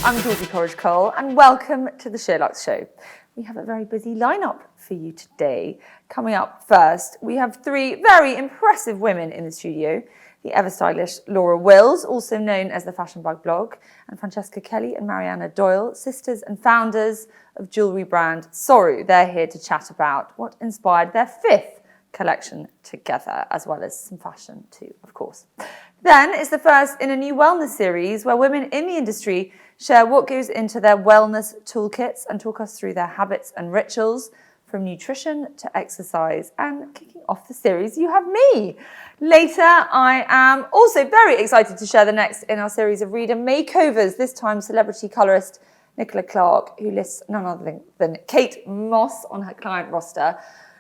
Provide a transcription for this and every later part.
I'm Georgie Coleridge-Cole, and welcome to the SheerLuxe show. We have a very busy lineup for you today. Coming up first, we have three very impressive women in the studio. The ever-stylish Laura Wills, also known as the Fashion Bug blog, and Francesca Kelly and Mariana Doyle, sisters and founders of jewellery brand SORU. They're here to chat about what inspired their fifth collection together, as well as some fashion too, of course. Then it's the first in a new wellness series where women in the industry share what goes into their wellness toolkits and talk us through their habits and rituals, from nutrition to exercise. And kicking off the series, you have me. Later, I am also very excited to share the next in our series of reader makeovers, this time celebrity colorist Nicola Clark, who lists none other than Kate Moss on her client roster,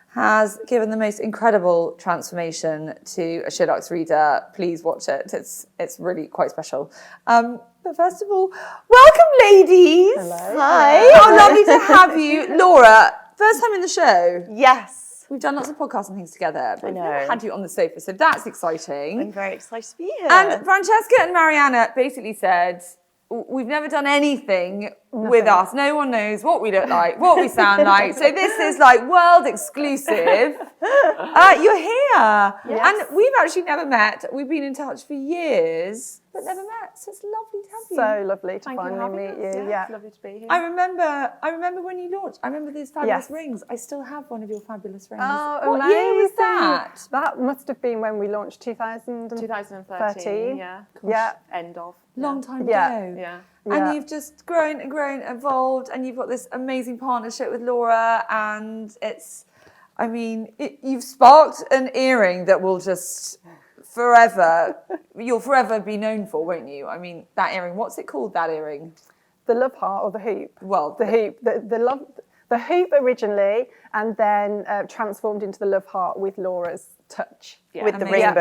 has given the most incredible transformation to a SheerLuxe reader. Please watch it. It's really quite special. But first of all, welcome, ladies. Hello. Hi. How lovely to have you. Laura, first time in the show. Yes. We've done lots of podcasts and things together, but I we've know. never had you on the sofa, so that's exciting. I'm very excited to be here. And Francesca and Mariana basically said, we've never done anything with us. No one knows what we look like, what we sound like. So this is like world exclusive. You're here. Yes. And we've actually never met. We've been in touch for years, but never met. So it's lovely to have you. So lovely to Thank you for finally having meet us. you. Yeah, it's lovely to be here. I remember when you launched. I remember these fabulous Yes. rings. I still have one of your fabulous rings. Oh, what year was amazing. that? That must have been when we launched 2013, yeah. Yeah. End of. Long time Yeah. ago. Yeah. And Yeah. you've just grown and grown, evolved, and you've got this amazing partnership with Laura, and you've sparked an earring that will just you'll forever be known for, won't you? I mean, that earring, what's it called, that earring? The love heart or the hoop? Well, The hoop. The hoop originally, and then transformed into the love heart with Laura's touch. Yeah. With the Amazing.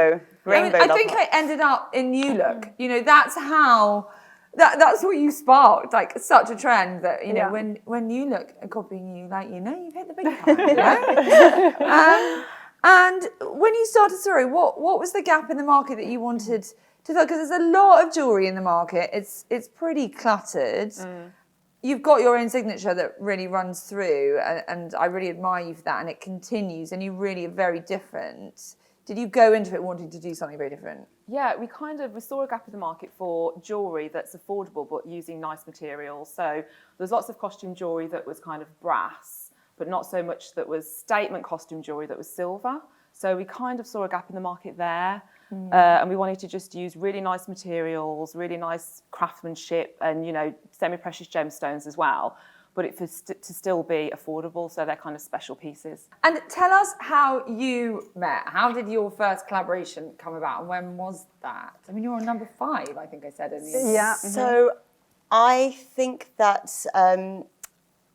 rainbow. I think I ended up in New Look. You know, that's how... That's what you sparked, like such a trend that, you know, Yeah. when you look at copying you, like, you know, you've hit the big time, you know? And when you started, what was the gap in the market that you wanted to fill? Because there's a lot of jewellery in the market. It's pretty cluttered. You've got your own signature that really runs through, and I really admire you for that, and it continues, and you really are very different. Did you go into it wanting to do something very different? Yeah, we saw a gap in the market for jewellery that's affordable but using nice materials. So there's lots of costume jewellery that was kind of brass, but not so much that was statement costume jewellery that was silver. So we kind of saw a gap in the market there. And we wanted to just use really nice materials, really nice craftsmanship, and, you know, semi-precious gemstones as well. But it to still be affordable, so they're kind of special pieces. And tell us how you met. How did your first collaboration come about, and when was that? I mean, you're on number 5, I think I said in the... Yeah. So I think that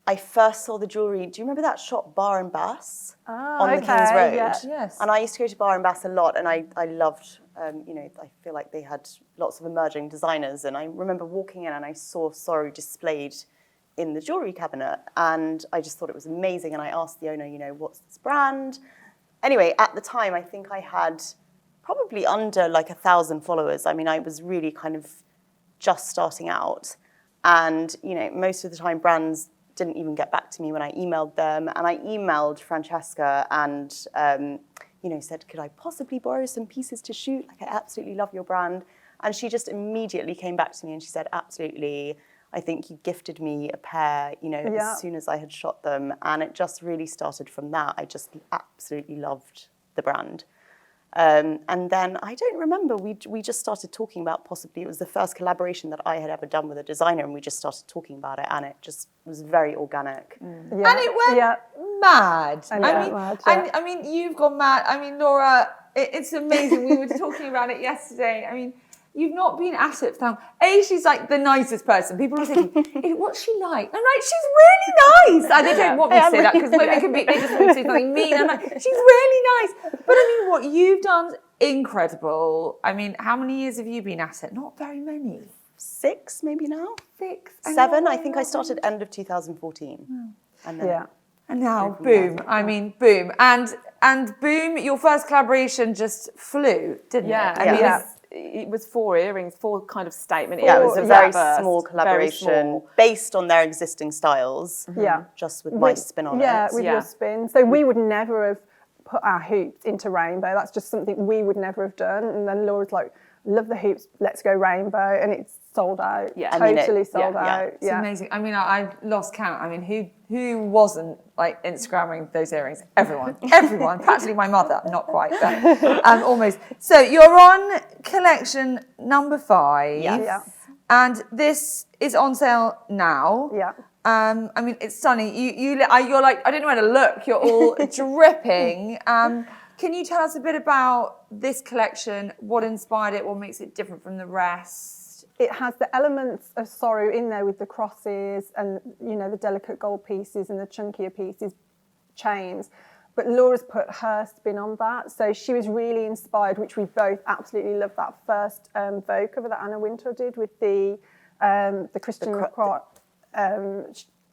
I first saw the jewellery. Do you remember that shop Bar and Bass on the King's Road? Yeah. Yes. And I used to go to Bar and Bass a lot, and I loved, you know, I feel like they had lots of emerging designers. And I remember walking in and I saw SORU displayed in the jewellery cabinet, and I just thought it was amazing. And I asked the owner, you know, what's this brand? Anyway, at the time, I think I had probably under like 1,000 followers. I mean, I was really kind of just starting out. And, you know, most of the time brands didn't even get back to me when I emailed them. And I emailed Francesca and, you know, said, could I possibly borrow some pieces to shoot? Like, I absolutely love your brand. And she just immediately came back to me and she said, absolutely. I think you gifted me a pair, you know, as soon as I had shot them. And it just really started from that. I just absolutely loved the brand. And then I don't remember, we just started talking about possibly, it was the first collaboration that I had ever done with a designer, and we just started talking about it, and it just was very organic. Yeah. And it went mad. I mean, you've gone mad. I mean, Laura, it's amazing. We were talking about it yesterday. I mean, you've not been at it for long. She's like the nicest person. People are thinking, what's she like? I'm like, she's really nice. And they don't want me to say that because women can be, they just want to say something mean. I'm like, she's really nice. But I mean, what you've done is incredible. I mean, how many years have you been at it? Not very many. 6 maybe now? 6. 7. I think I started end of 2014. And then And now, boom. I mean, boom. And boom, your first collaboration just flew, didn't it? I mean, it was 4 earrings, 4 kind of statement Yeah, it earrings. was a at very first, small very collaboration small. based on their existing styles. Yeah. Just with my spin on it. Yeah, with Yeah. your spin. So we would never have put our hoops into rainbow. That's just something we would never have done. And then Laura's like, love the hoops, let's go rainbow. And it's sold out. Yeah. Totally I mean, sold yeah. out. It's amazing. I mean, I lost count. I mean, who wasn't like Instagramming those earrings? Everyone, practically my mother, not quite, but almost. So you're on collection number 5. Yes. Yeah. And this is on sale now. Yeah. I mean, it's stunning. You're like, I don't know where to look. You're all dripping. Can you tell us a bit about this collection? What inspired it? What makes it different from the rest? It has the elements of SORU in there with the crosses and, you know, the delicate gold pieces and the chunkier pieces, chains. But Laura's put her spin on that. So she was really inspired, which we both absolutely loved, that first Vogue cover that Anna Wintour did with the Christian Lacroix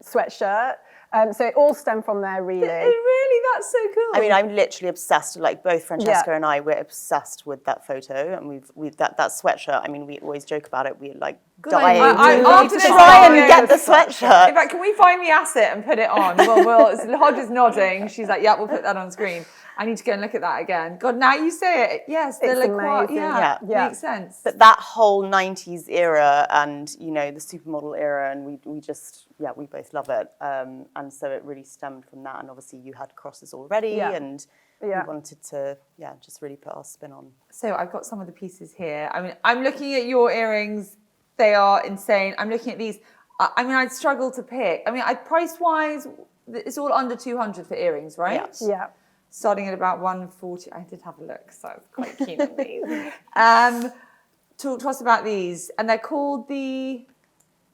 sweatshirt. So it all stemmed from there, really. Really, that's so cool. I mean, I'm literally obsessed. Like both Francesca and I, we're obsessed with that photo, and we've that sweatshirt. I mean, we always joke about it. We're like dying after to this try and video, get the sweatshirt. In fact, can we find the asset and put it on? Well, Hodge is nodding. She's like, yeah, we'll put that on screen. I need to go and look at that again. God, now you say it. Yes, the It's Lacroix. amazing. Yeah, Yeah. makes sense. But that whole 90s era and, you know, the supermodel era, and we just, we both love it. And so it really stemmed from that. And obviously you had crosses already and we wanted to, just really put our spin on. So I've got some of the pieces here. I mean, I'm looking at your earrings. They are insane. I'm looking at these. I mean, I'd struggle to pick. I mean, price-wise, it's all under 200 for earrings, right? Yeah. Starting at about 140. I did have a look, so I was quite keen on these. Talk to us about these. And they're called the...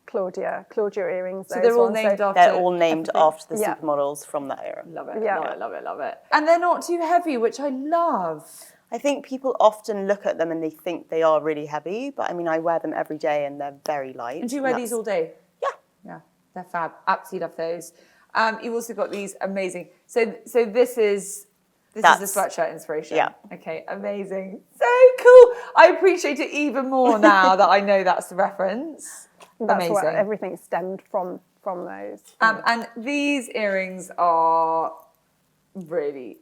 Claudia earrings. So they're all named after... They're all named after the Yeah. supermodels from that era. Love it, Yeah. love it, love it, love it. And they're not too heavy, which I love. I think people often look at them and they think they are really heavy, but I mean, I wear them every day and they're very light. And do you wear these all day? Yeah. Yeah, they're fab. Absolutely love those. You've also got these amazing... So this is the sweatshirt inspiration. Yeah. Okay, amazing. So cool. I appreciate it even more now that I know that's the reference. That's amazing. what everything stemmed from those. And these earrings are really,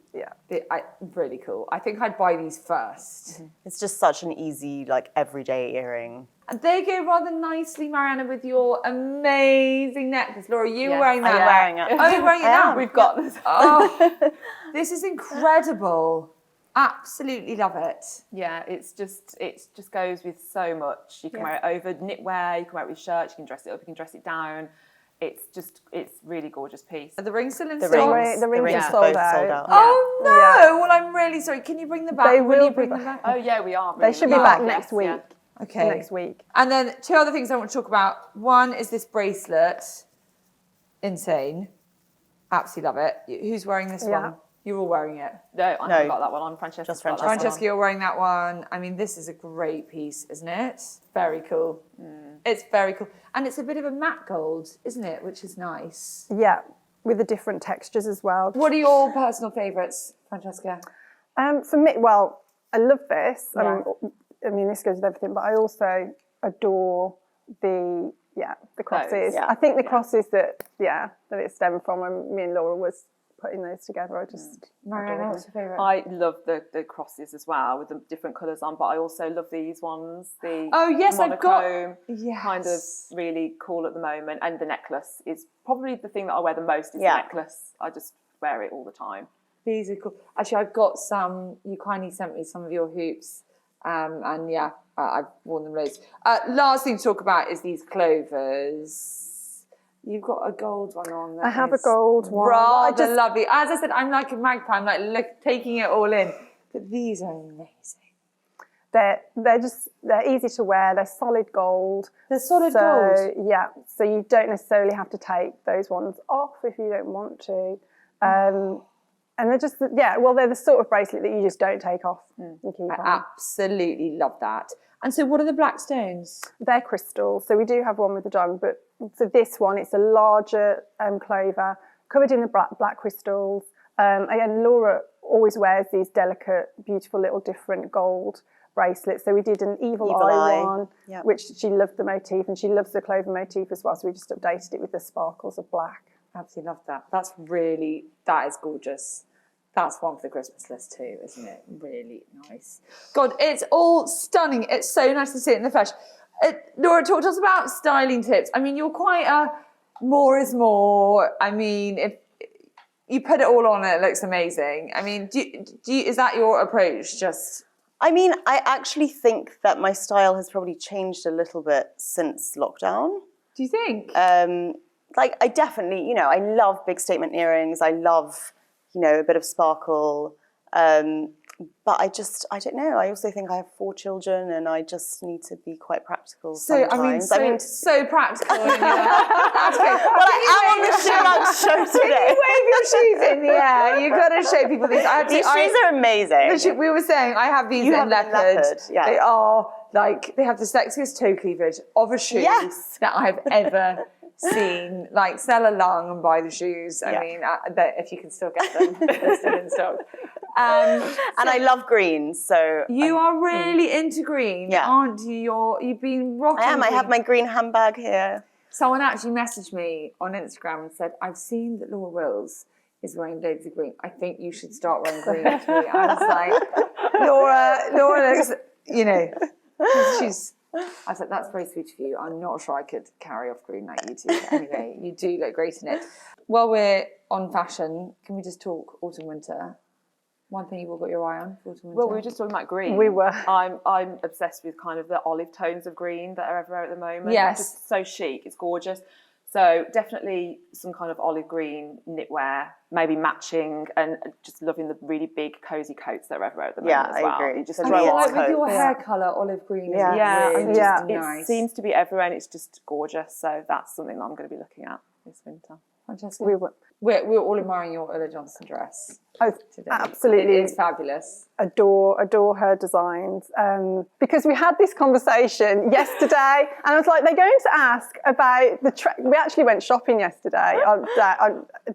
really cool. I think I'd buy these first. It's just such an easy, like, everyday earring. And they go rather nicely, Mariana, with your amazing necklace. Laura, you were wearing that. I'm wearing it. Oh, you're wearing it now? We've got this. Oh, this is incredible. Absolutely love it. Yeah, it just goes with so much. You can wear it over knitwear, you can wear it with shirts, you can dress it up, you can dress it down. It's really gorgeous piece. Are the rings still in The stock? rings, The rings are are both sold out. Oh no! Well, I'm really sorry. Can you bring them back? They will you be bring back. them back? Oh yeah, we are. They should be back next week. Okay. Next week. And then 2 other things I want to talk about. One is this bracelet. Insane. Absolutely love it. Who's wearing this one? You're all wearing it. No, I haven't got that one on. Francesca. Just Francesca. Francesca, you're wearing that one. I mean, this is a great piece, isn't it? Very cool. It's very cool. And it's a bit of a matte gold, isn't it? Which is nice. Yeah, with the different textures as well. What are your personal favourites, Francesca? For me, well, I love this. Yeah. I mean, this goes with everything, but I also adore the crosses. Yeah. I think the crosses that it stemmed from when me and Laura was putting those together. I just Mariana, what's your favourite? I love the crosses as well with the different colours on, but I also love these ones. The Oh, yes, I've got- monochrome, kind of really cool at the moment. And the necklace is probably the thing that I wear the most is the necklace. I just wear it all the time. These are cool. Actually, I've got some. You kindly sent me some of your hoops. And I've worn them loads. Last thing to talk about is these clovers. You've got a gold one on there. I have a gold one. Rather lovely. As I said, I'm like a magpie. I'm like taking it all in. But these are amazing. They're easy to wear. They're solid gold. They're solid gold. Yeah, so you don't necessarily have to take those ones off if you don't want to. And they're just, they're the sort of bracelet that you just don't take off and keep on. Absolutely love that. And so what are the black stones? They're crystals. So we do have one with the diamond, but so this one, it's a larger clover covered in the black crystals. Again, Laura always wears these delicate, beautiful little different gold bracelets. So we did an evil eye one, which she loved the motif, and she loves the clover motif as well. So we just updated it with the sparkles of black. Absolutely love that. That is gorgeous. That's one for the Christmas list too, isn't it? Really nice. God, it's all stunning. It's so nice to see it in the flesh. Laura, talk to us about styling tips. I mean, you're quite a more is more. I mean, if you put it all on, it looks amazing. I mean, is that your approach? Just, I mean, I actually think that my style has probably changed a little bit since lockdown. do you think? Like, I definitely, you know, I love big statement earrings. I love, you know, a bit of sparkle. But I don't know. I also think I have 4 children and I just need to be quite practical sometimes. So practical. That's great. Well, I am on the SheerLuxe show today. Can you wave your shoes in the air? You've got to show people these. These shoes are amazing. We were saying, I have these in leopard. Yeah. They are like, they have the sexiest toe cleavage of a shoe that I've ever seen. Like, sell a lung and buy the shoes. I mean, if you can still get them, they're still in stock. And I love green, so you are really into green, aren't you? You've been rocking. I am. Green. I have my green handbag here. Someone actually messaged me on Instagram and said, "I've seen that Laura Wills is wearing loads of green. I think you should start wearing green." I was like, Laura looks, you know, she's. I said, that's very sweet of you. I'm not sure I could carry off green like you do. Anyway, you do look great in it. While we're on fashion, can we just talk autumn winter? One thing you've all got your eye on for autumn winter? Well, we were just talking about green. We were. I'm obsessed with kind of the olive tones of green that are everywhere at the moment. Yes. It's just so chic. It's gorgeous. So definitely some kind of olive green knitwear, maybe matching, and just loving the really big cozy coats that are everywhere at the moment as well. I agree. You just I throw mean, on like with coats. your hair colour, olive green is and really it nice. seems to be everywhere and it's just gorgeous. So that's something that I'm going to be looking at this winter. Fantastic. We were. We're all admiring your Ulla Johnson dress Oh, today. absolutely. It is fabulous. Adore her designs. Because we had this conversation yesterday, and I was like, they're going to ask about we actually went shopping yesterday. Down,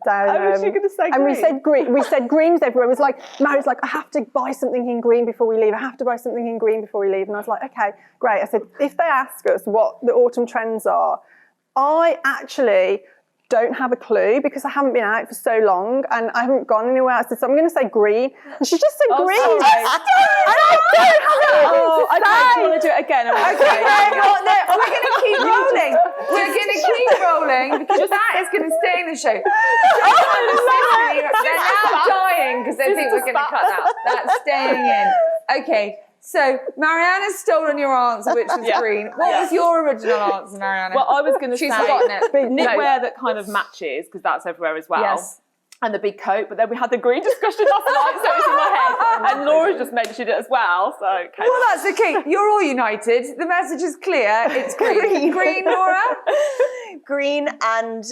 was she going to say and green? we said green. We said greens everywhere. It was like, Mary's like, I have to buy something in green before we leave. I have to buy something in green before we leave. And I was like, okay, great. I said, if they ask us what the autumn trends are, I actually don't have a clue because I haven't been out for so long and I haven't gone anywhere. I said, so I'm going to say green. And she just said green. Sorry. And I don't have anything to say. Okay, do you want to do it again? Okay, no, we're going to keep rolling. We're going to keep rolling because that is going to stay in the show. They're now dying because they think we're going to cut that. That's staying in. Okay. So, Marianne's stolen your answer, which was green. What was your original answer, Marianne? Well, I was going to say forgotten it. knitwear that kind of matches, because that's everywhere as well. Yes. And the big coat, but then we had the green discussion last night, so it's in my head. And Laura just mentioned it as well, so okay. Well, that's okay. You're all united. The message is clear. It's green. Green, Laura? Green and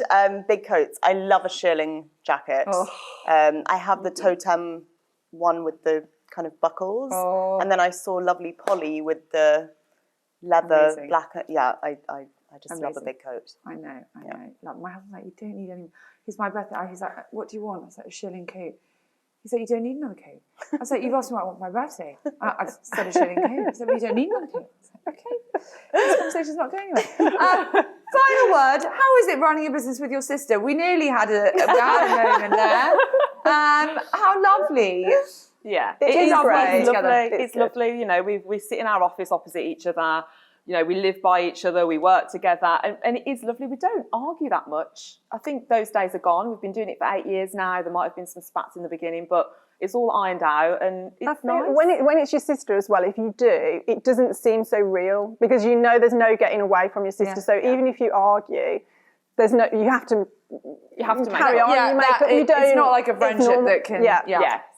big coats. I love a shearling jacket. I have the totem one with the kind of buckles, and then I saw lovely Polly with the leather black. Yeah, I just love a big coat. I know. Like, my husband's like, you don't need any. It's my birthday. He's like, what do you want? I was like, a shearling coat. He's like, you don't need another coat. I was like, you've asked me what I want for my birthday. I said a shearling coat. He said, well, you don't need another coat. I was like, okay, this conversation's not going anywhere. Final word. How is it running a business with your sister? We nearly had a moment there. How lovely. Yeah, it is great. It's lovely. It's good. lovely. You know, we sit in our office opposite each other. You know, we live by each other. We work together, and it is lovely. We don't argue that much. I think those days are gone. We've been doing it for 8 years now. There might have been some spats in the beginning, but it's all ironed out, and it's nice. When it's your sister as well, if you do, it doesn't seem so real because you know there's no getting away from your sister. So even if you argue, there's no. You have to carry on. Yeah, it's not like a friendship that can.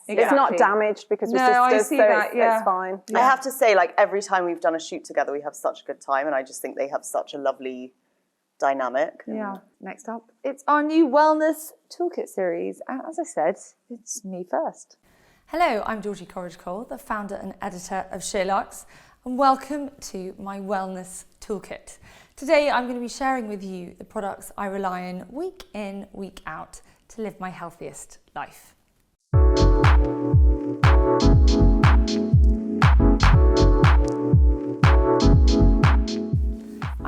Exactly. It's not damaged because we're sisters, I see that, it's fine. I have to say, like, every time we've done a shoot together, we have such a good time, and I just think they have such a lovely dynamic. Yeah. Next up, it's our new Wellness Toolkit series, and as I said, it's me first. Hello, I'm Georgie Coleridge-Cole, the founder and editor of SheerLuxe, and welcome to my Wellness Toolkit. Today, I'm going to be sharing with you the products I rely on week in, week out to live my healthiest life.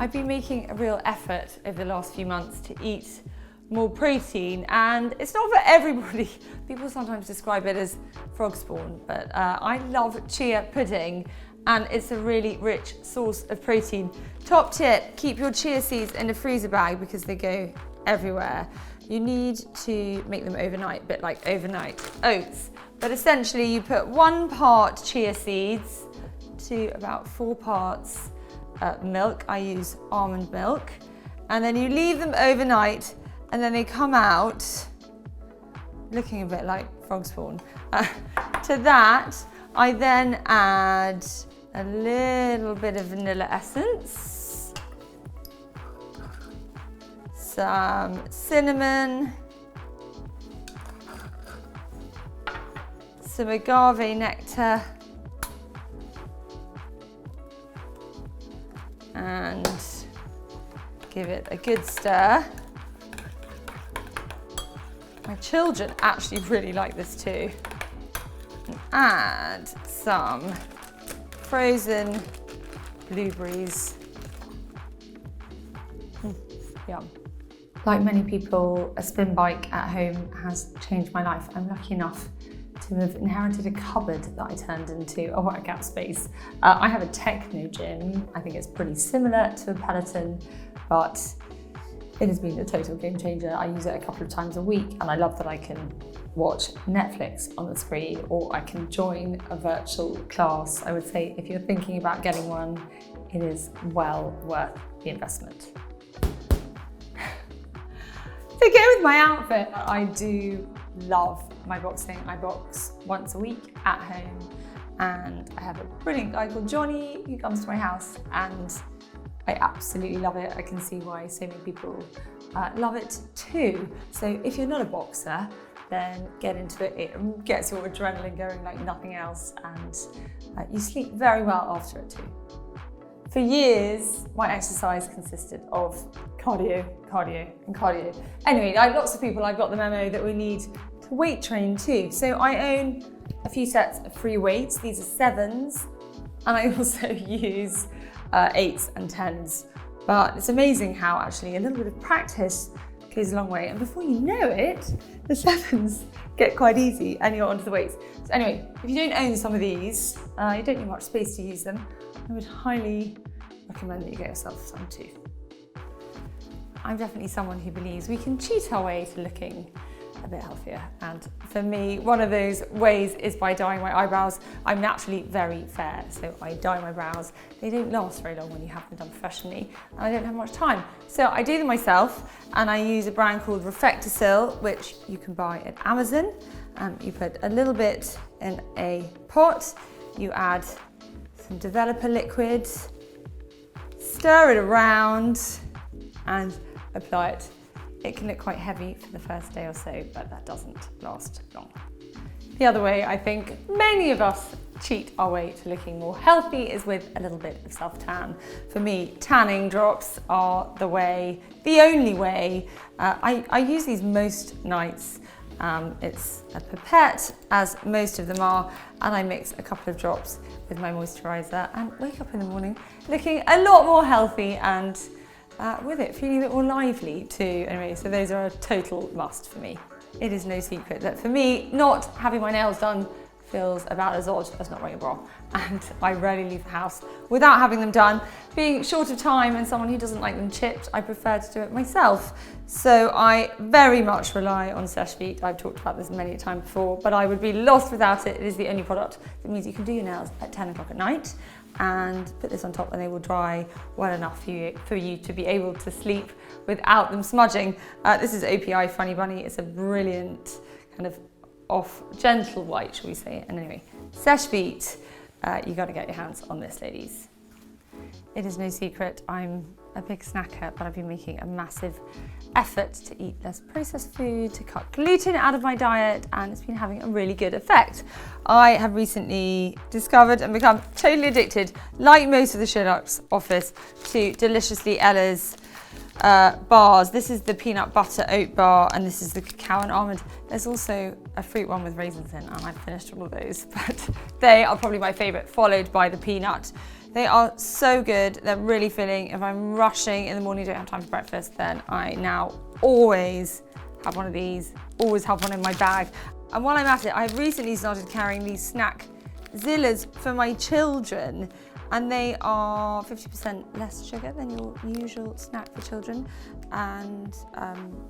I've been making a real effort over the last few months to eat more protein, and it's not for everybody. People sometimes describe it as frog spawn, but I love chia pudding, and it's a really rich source of protein. Top tip, keep your chia seeds in a freezer bag because they go everywhere. You need to make them overnight, a bit like overnight oats. But essentially you put 1 part chia seeds to about 4 parts milk. I use almond milk. And then you leave them overnight, and then they come out looking a bit like frog spawn. To that, I then add a little bit of vanilla essence, some cinnamon, some agave nectar, and give it a good stir. My children actually really like this too. And add some frozen blueberries. Yum. Like many people, a spin bike at home has changed my life. I'm lucky enough to have inherited a cupboard that I turned into a workout space. I have a techno gym. I think it's pretty similar to a Peloton, but it has been a total game changer. I use it a couple of times a week, and I love that I can watch Netflix on the screen, or I can join a virtual class. I would say if you're thinking about getting one, it is well worth the investment. To go with my outfit, I do love my boxing. I box once a week at home, and I have a brilliant guy called Johnny who comes to my house, and I absolutely love it. I can see why so many people love it too. So if you're not a boxer, then get into it. It gets your adrenaline going like nothing else, and you sleep very well after it too. For years, my exercise consisted of cardio, cardio, and cardio. Anyway, like lots of people, I've got the memo that we need to weight train too. So I own a few sets of free weights. These are 7s, and I also use 8s and 10s. But it's amazing how actually a little bit of practice goes a long way. And before you know it, the 7s get quite easy and you're onto the weights. So anyway, if you don't own some of these, you don't need much space to use them, I would highly recommend that you get yourself some too. I'm definitely someone who believes we can cheat our way to looking a bit healthier. And for me, one of those ways is by dyeing my eyebrows. I'm naturally very fair, so I dye my brows. They don't last very long when you have them done professionally, and I don't have much time. So I do them myself, and I use a brand called Reflectosil, which you can buy at Amazon. You put a little bit in a pot, you add some developer liquid, stir it around, and apply it. It can look quite heavy for the first day or so, but that doesn't last long. The other way I think many of us cheat our way to looking more healthy is with a little bit of self-tan. For me, tanning drops are the way, the only way. I use these most nights. It's a pipette, as most of them are, and I mix a couple of drops with my moisturiser and wake up in the morning looking a lot more healthy and with it feeling a bit more lively too. Anyway, so those are a total must for me. It is no secret that for me, not having my nails done feels about as odd as not wearing a bra, and I rarely leave the house without having them done. Being short of time and someone who doesn't like them chipped, I prefer to do it myself. So I very much rely on SheerLuxe. I've talked about this many a time before, but I would be lost without it. It is the only product that means you can do your nails at 10 o'clock at night and put this on top, and they will dry well enough for you to be able to sleep without them smudging. This is OPI Funny Bunny. It's a brilliant kind of gentle white, shall we say. And anyway, SheerLuxe, you got to get your hands on this, ladies. It is no secret I'm a big snacker, but I've been making a massive effort to eat less processed food, to cut gluten out of my diet, and it's been having a really good effect. I have recently discovered and become totally addicted, like most of the SheerLuxe office, to Deliciously Ella's bars. This is the peanut butter oat bar, and this is the cacao and almond. There's also a fruit one with raisins in, and I've finished all of those, but they are probably my favorite, followed by the peanut. They are so good, they're really filling. If I'm rushing in the morning, don't have time for breakfast, then I now always have one of these, always have one in my bag. And while I'm at it, I've recently started carrying these snack Zillas for my children, and they are 50% less sugar than your usual snack for children, and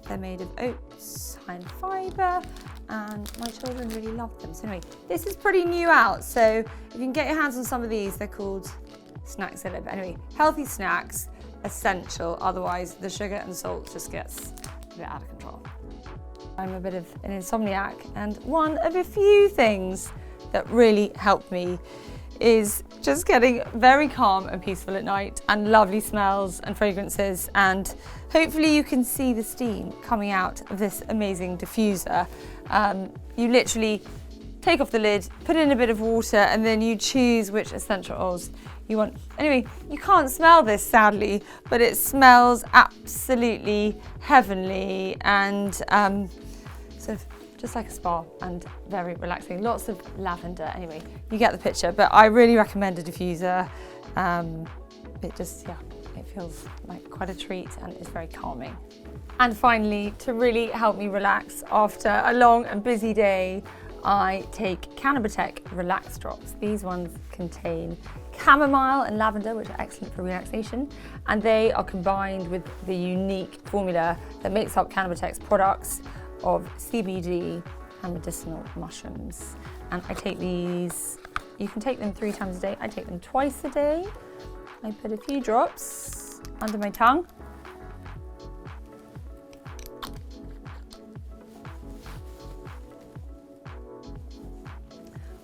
they're made of oats, high in fibre, and my children really love them. So anyway, this is pretty new out, so if you can get your hands on some of these, they're called Snack Zilla. But anyway, healthy snacks, essential, otherwise the sugar and salt just gets a bit out of control. I'm a bit of an insomniac, and one of a few things that really helped me is just getting very calm and peaceful at night, and lovely smells and fragrances, and hopefully you can see the steam coming out of this amazing diffuser. You literally take off the lid, put in a bit of water, and then you choose which essential oils you want. Anyway, you can't smell this sadly, but it smells absolutely heavenly, and sort of just like a spa, and very relaxing. Lots of lavender. Anyway, you get the picture, but I really recommend a diffuser. It just, yeah, it feels like quite a treat, and it's very calming. And finally, to really help me relax after a long and busy day, I take CANNABOTECH Relax Drops. These ones contain chamomile and lavender, which are excellent for relaxation, and they are combined with the unique formula that makes up CANNABOTECH's products of CBD and medicinal mushrooms. And I take these, you can take them 3 times a day. I take them twice a day. I put a few drops under my tongue.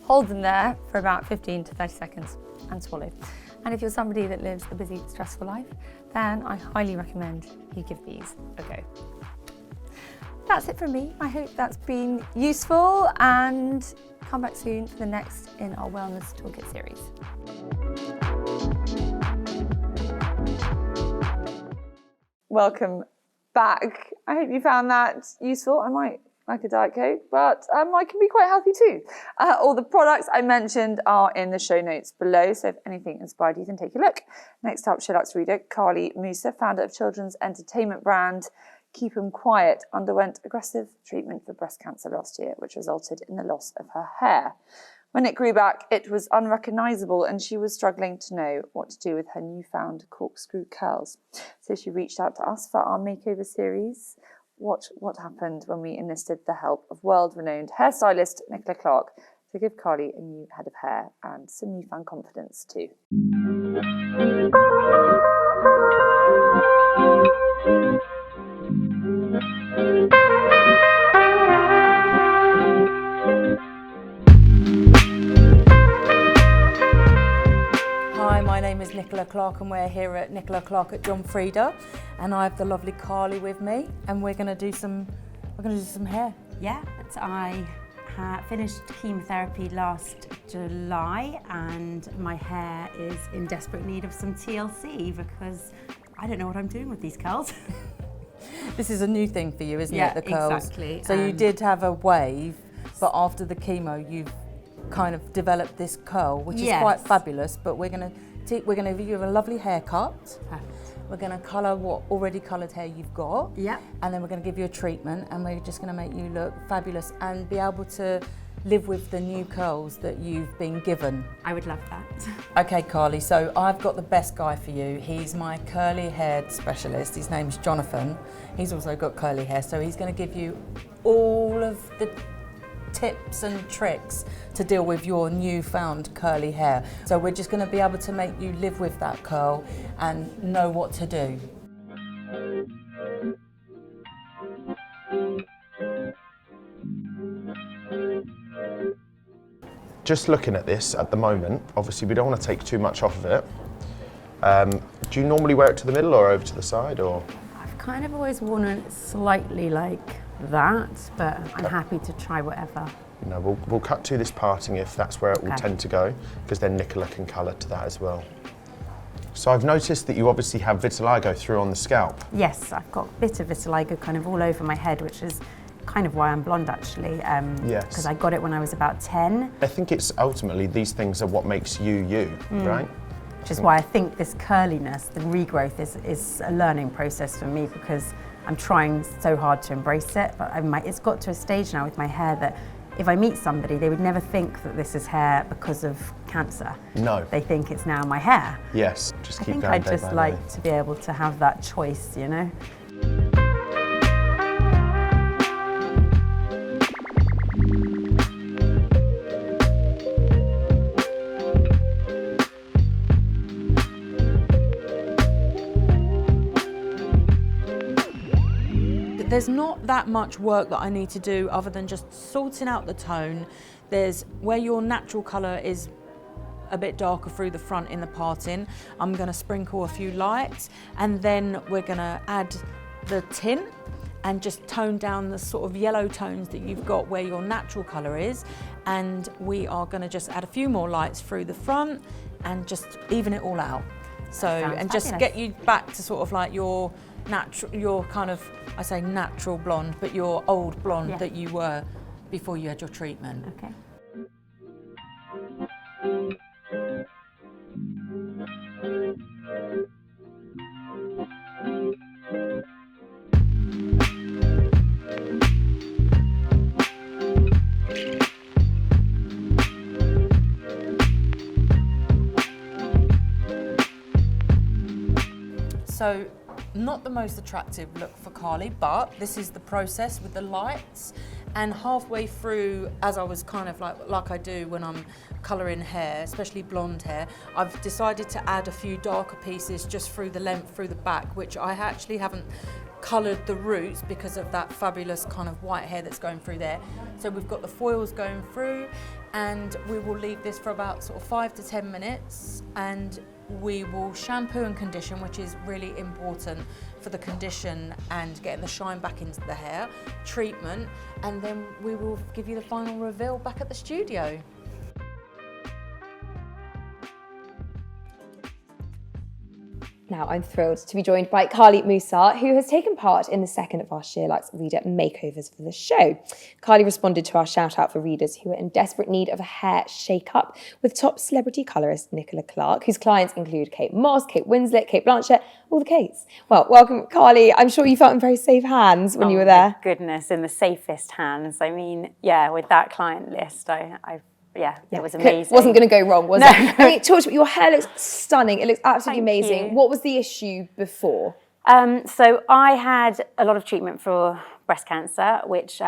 Hold them there for about 15 to 30 seconds and swallow. And if you're somebody that lives a busy, stressful life, then I highly recommend you give these a go. That's it from me. I hope that's been useful, and come back soon for the next in our Wellness Toolkit series. Welcome back. I hope you found that useful. I might like a Diet Coke, but I can be quite healthy too. All the products I mentioned are in the show notes below, so if anything inspired you, then take a look. Next up, SheerLuxe reader Carly Musa, founder of children's entertainment brand Keep 'Em Quiet, underwent aggressive treatment for breast cancer last year, which resulted in the loss of her hair. When it grew back, it was unrecognisable, and she was struggling to know what to do with her newfound corkscrew curls. So she reached out to us for our makeover series. Watch what happened when we enlisted the help of world-renowned hairstylist Nicola Clark to give Carly a new head of hair and some newfound confidence too. Hi, my name is Nicola Clark, and we're here at Nicola Clark at John Frieda, and I have the lovely Carly with me, and we're going to do some hair. Yeah, but I finished chemotherapy last July, and my hair is in desperate need of some TLC because I don't know what I'm doing with these curls. This is a new thing for you, isn't Yeah, it, the curls? exactly. So you did have a wave, but after the chemo, you've kind of developed this curl, which is quite fabulous. But we're going to give you a lovely haircut. Perfect. We're going to colour what already coloured hair you've got. Yeah. And then we're going to give you a treatment, and we're just going to make you look fabulous and be able to live with the new curls that you've been given. I would love that. Okay, Carly, so I've got the best guy for you. He's my curly haired specialist. His name's Jonathan. He's also got curly hair, so he's going to give you all of the tips and tricks to deal with your newfound curly hair. So we're just going to be able to make you live with that curl and know what to do. Just looking at this at the moment, obviously we don't want to take too much off of it. Do you normally wear it to the middle or over to the side, or? I've kind of always worn it slightly like that, but I'm happy to try whatever. You know, we'll cut to this parting if that's where it will Okay. tend to go, because then Nicola can colour to that as well. So I've noticed that you obviously have vitiligo through on the scalp. Yes, I've got a bit of vitiligo kind of all over my head, which is kind of why I'm blonde actually. Yes. Because I got it when I was about 10. I think it's ultimately these things are what makes you you, right? Which is why I think this curliness, the regrowth, is a learning process for me, because I'm trying so hard to embrace it. But it's got to a stage now with my hair that if I meet somebody, they would never think that this is hair because of cancer. No. They think it's now my hair. Yes, just I keep think going I'd day just by like day. to be able to have that choice, you know? There's not that much work that I need to do other than just sorting out the tone. There's where your natural colour is a bit darker through the front in the parting. I'm going to sprinkle a few lights, and then we're going to add the tint and just tone down the sort of yellow tones that you've got where your natural colour is. And we are going to just add a few more lights through the front and just even it all out. So, and just fabulous. get you back to sort of like your natural, your kind of, I say natural blonde, but your old blonde that you were before you had your treatment. Okay. So, not the most attractive look for Carly, but this is the process with the lights. And halfway through, as I was kind of like I do when I'm colouring hair, especially blonde hair, I've decided to add a few darker pieces just through the length, through the back, which I actually haven't coloured the roots because of that fabulous kind of white hair that's going through there. So we've got the foils going through, and we will leave this for about sort of 5 to 10 minutes, and we will shampoo and condition, which is really important for the condition and getting the shine back into the hair, treatment, and then we will give you the final reveal back at the studio. Now I'm thrilled to be joined by Carly Musa, who has taken part in the second of our SheerLuxe reader makeovers for the show. Carly responded to our shout out for readers who are in desperate need of a hair shake-up with top celebrity colourist Nicola Clark, whose clients include Kate Moss, Kate Winslet, Kate Blanchett, all the Kates. Well, welcome, Carly. I'm sure you felt in very safe hands when you were there. My goodness, in the safest hands. I mean, yeah, with that client list, it was amazing. Wasn't going to go wrong, was it? I mean, talk to me. Your hair looks stunning. It looks absolutely Thank amazing. you. What was the issue before? So I had a lot of treatment for breast cancer, which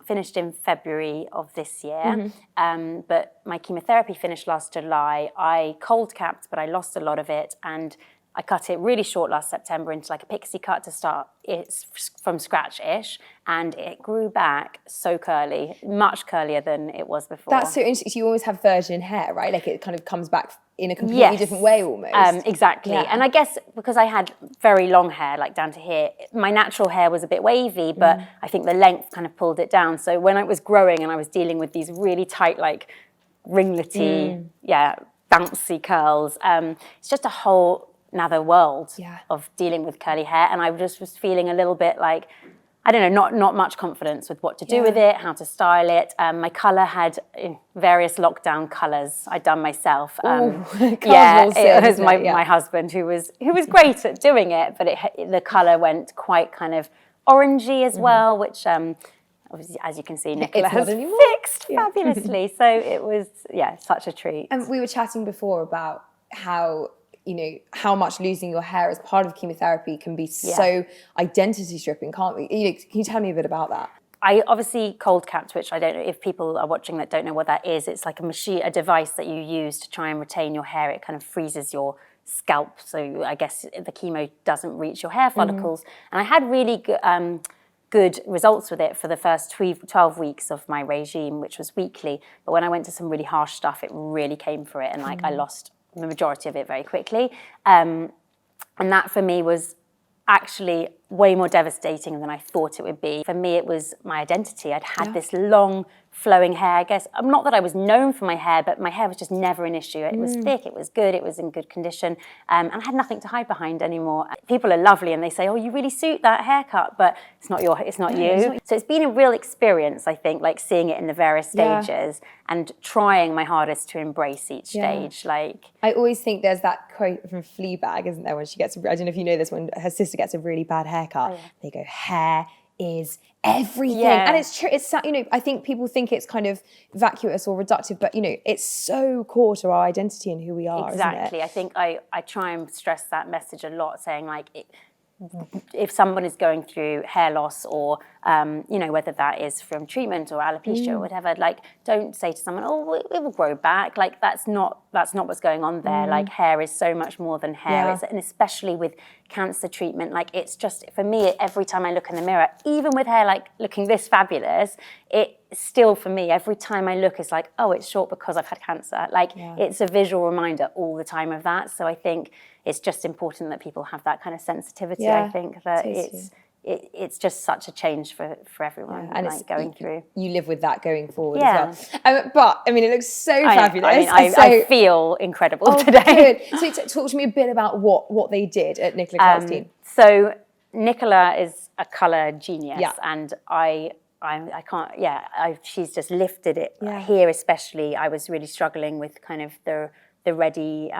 finished in February of this year. But my chemotherapy finished last July. I cold capped, but I lost a lot of it. And I cut it really short last September into like a pixie cut to start it from scratch-ish, and it grew back so curly, much curlier than it was before. That's so interesting. You always have virgin hair, right? Like it kind of comes back in a completely different way almost. Exactly. Yeah. And I guess because I had very long hair, like down to here, my natural hair was a bit wavy, but I think the length kind of pulled it down. So when I was growing and I was dealing with these really tight, like ringlety, bouncy curls, it's just a whole another world of dealing with curly hair, and I just was feeling a little bit like, I don't know, not much confidence with what to do with it, how to style it. My colour had various lockdown colours I'd done myself. It was my husband who was great at doing it, but the colour went quite kind of orangey as well, which obviously, as you can see, Nicola has fixed fabulously. So it was, such a treat. And we were chatting before about how much losing your hair as part of chemotherapy can be so identity stripping, can't we? Can you tell me a bit about that? I obviously cold capped, which I don't know if people are watching that don't know what that is. It's like a device that you use to try and retain your hair. It kind of freezes your scalp, so I guess the chemo doesn't reach your hair follicles. And I had really good results with it for the first 12 weeks of my regime, which was weekly. But when I went to some really harsh stuff, it really came for it, and I lost the majority of it very quickly. And that for me was actually way more devastating than I thought it would be. For me, it was my identity. I'd had this long flowing hair. I guess not that I was known for my hair, but my hair was just never an issue. It was thick, it was good, it was in good condition, and I had nothing to hide behind anymore. People are lovely and they say, "Oh, you really suit that haircut," but it's not you. So it's been a real experience, I think, like seeing it in the various stages and trying my hardest to embrace each stage. Like, I always think there's that quote from Fleabag, isn't there, when she gets, I don't know if you know this, when her sister gets a really bad haircut, they go, hair is everything. And it's true. It's, you know, I think people think it's kind of vacuous or reductive, but you know, it's so core to our identity and who we are. Exactly. Isn't it? I think I try and stress that message a lot, saying like, if someone is going through hair loss or, you know, whether that is from treatment or alopecia or whatever, like, don't say to someone, "Oh, it will grow back." Like, that's not what's going on there. Like, hair is so much more than hair. And especially with cancer treatment, like, it's just, for me, every time I look in the mirror, even with hair like looking this fabulous, it still, for me, every time I look, it's like, oh, it's short because I've had cancer. Like, it's a visual reminder all the time of that. So I think it's just important that people have that kind of sensitivity. I think that it's just such a change for everyone, and like, it's going through. You live with that going forward as well. But I mean, it looks so fabulous. I feel incredible today. Good. So talk to me a bit about what they did at Nicola Clark's team. So Nicola is a colour genius, and I can't, she's just lifted it. Here especially, I was really struggling with kind of the ready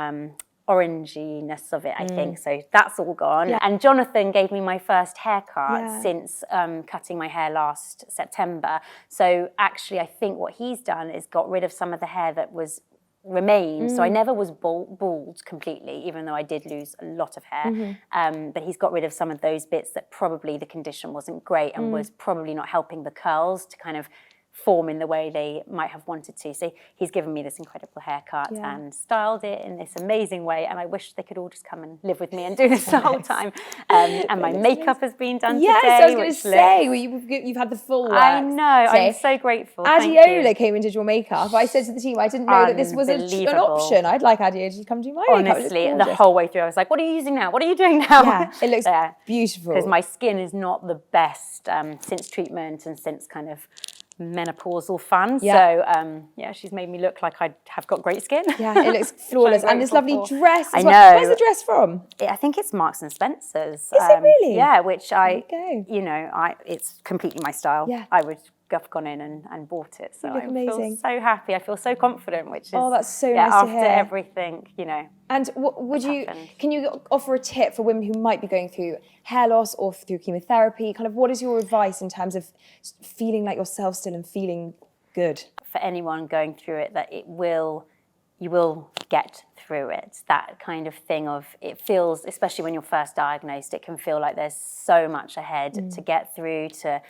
oranginess of it, I think. So that's all gone. And Jonathan gave me my first haircut since cutting my hair last September. So actually, I think what he's done is got rid of some of the hair that remained. So I never was bald completely, even though I did lose a lot of hair. But he's got rid of some of those bits that probably the condition wasn't great and was probably not helping the curls to kind of form in the way they might have wanted to. So he's given me this incredible haircut and styled it in this amazing way, and I wish they could all just come and live with me and do this the whole time. And my makeup has been done today. Yes, I was going to say, you've had the full work. I know, I'm so grateful. Adiola came and did your makeup. I said to the team, I didn't know that this was an option. I'd like Adiola to come do my makeup. Honestly, the whole way through I was like, what are you using now? What are you doing now? Yeah, it looks beautiful. Because my skin is not the best since treatment and since kind of menopausal fun. So she's made me look like I have got great skin. Yeah, it looks flawless. And this lovely dress as well. Know. Where's the dress from? I think it's Marks and Spencer's. Is it really? Yeah, which it's completely my style. Yeah. I would have gone in and bought it. So I feel so happy. I feel so confident, which is that's so nice to hear. After everything, you know. And can you offer a tip for women who might be going through hair loss or through chemotherapy? Kind of, what is your advice in terms of feeling like yourself still and feeling good? For anyone going through it, that you will get through it. That kind of thing of, it feels, especially when you're first diagnosed, it can feel like there's so much ahead to get through, to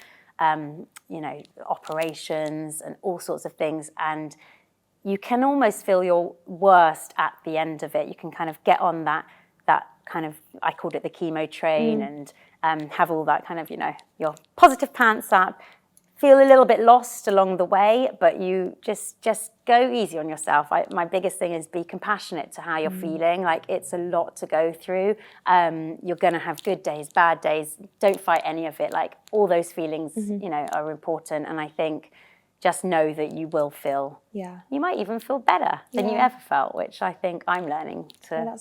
operations and all sorts of things, and you can almost feel your worst at the end of it. You can kind of get on that kind of, I called it the chemo train, and have all that kind of, your positive pants up, feel a little bit lost along the way, but you just go easy on yourself. My biggest thing is be compassionate to how you're feeling. Like, it's a lot to go through. You're going to have good days, bad days. Don't fight any of it. Like, all those feelings, are important. And I think just know that you will feel, you might even feel better than you ever felt, which I think I'm learning to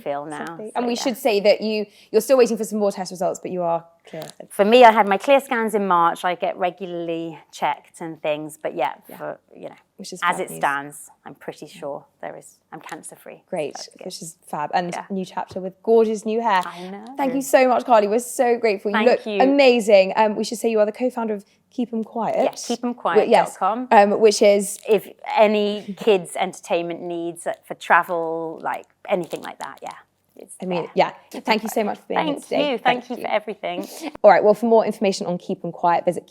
feel now. So, and we should say that you're still waiting for some more test results, but you are clear. For me, I had my clear scans in March. I get regularly checked and things, but which is as it stands, I'm pretty sure I'm cancer-free. Great, which is fab. And new chapter with gorgeous new hair. I know. Thank you so much, Carly. We're so grateful. You look amazing. We should say you are the co-founder of Keep 'em Quiet. Yeah, keepemquiet.com. Which is, if any kids' entertainment needs for travel, like anything like that, Thank you so much for being here today. Thank you for everything. All right, well, for more information on Keep 'em Quiet, visit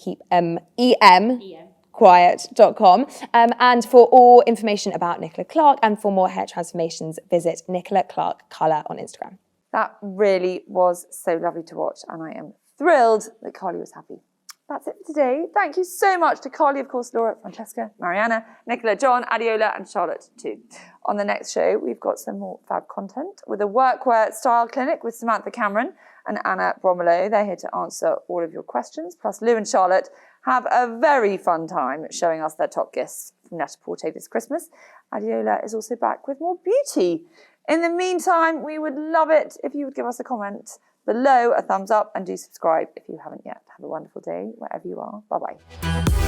quiet.com. And for all information about Nicola Clark and for more hair transformations, visit Nicola Clark Colour on Instagram. That really was so lovely to watch, and I am thrilled that Carly was happy. That's it for today. Thank you so much to Carly, of course, Laura, Francesca, Mariana, Nicola, John, Adiola, and Charlotte too. On the next show, we've got some more fab content with a workwear style clinic with Samantha Cameron and Anna Bromelo. They're here to answer all of your questions. Plus, Lou and Charlotte have a very fun time showing us their top gifts from Net-a-Porter this Christmas. Adiola is also back with more beauty. In the meantime, we would love it if you would give us a comment below, a thumbs up, and do subscribe if you haven't yet. Have a wonderful day wherever you are. Bye-bye.